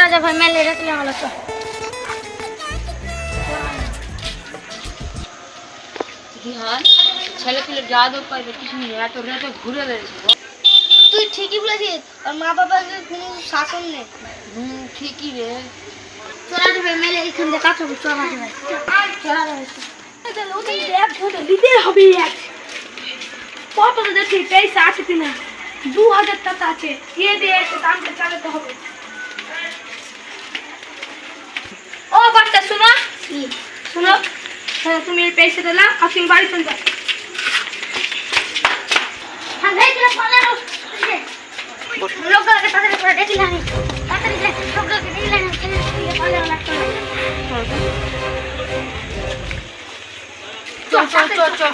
রাজা ভাই মেলে রাখলে ভালো তো। ছেলে পেলে যাদব পাইবে কিছু নেই, এত রাতে ঘুরে বেড়েছে। তুই ঠিকই বলেছিস, আর মা বাবার কোনো শাসন নেই। ঠিকই রে। চল রাজা ভাই মেলে এইখান দিয়ে কাজ হবে। চল রাজা ভাই, চল রাজা ভাই। দিতেই হবে এক। কত দেখি পয়সা আছে কিনা, 2000 টাকা আছে, দিয়ে দিয়ে এসে দামটা চালাতে হবে। ও বাচ্চা শোনো শোনো, হ্যাঁ তুমি এই পয়সা দিলা, আর তুমি বাড়ি চলে যাও। লোকগুলোকে তাড়াতাড়ি করে ডেকে আনি, তাড়াতাড়ি যে লোকগুলোকে ডেকে আনি, ছেলে পালে লাগতো না। চল চল চল চল।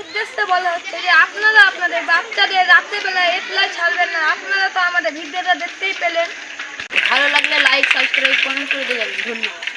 উদ্দেশ্যে বলা হচ্ছে যে আপনারা আপনাদের বাচ্চাদের রাত্রেবেলা একলা ছাড়বেন না। আপনারা তো আমাদের ভিডিওটা দেখতেই পেলেন। ভালো লাগলে লাইক সাবস্ক্রাইব কমেন্ট করে দেবেন। ধন্যবাদ।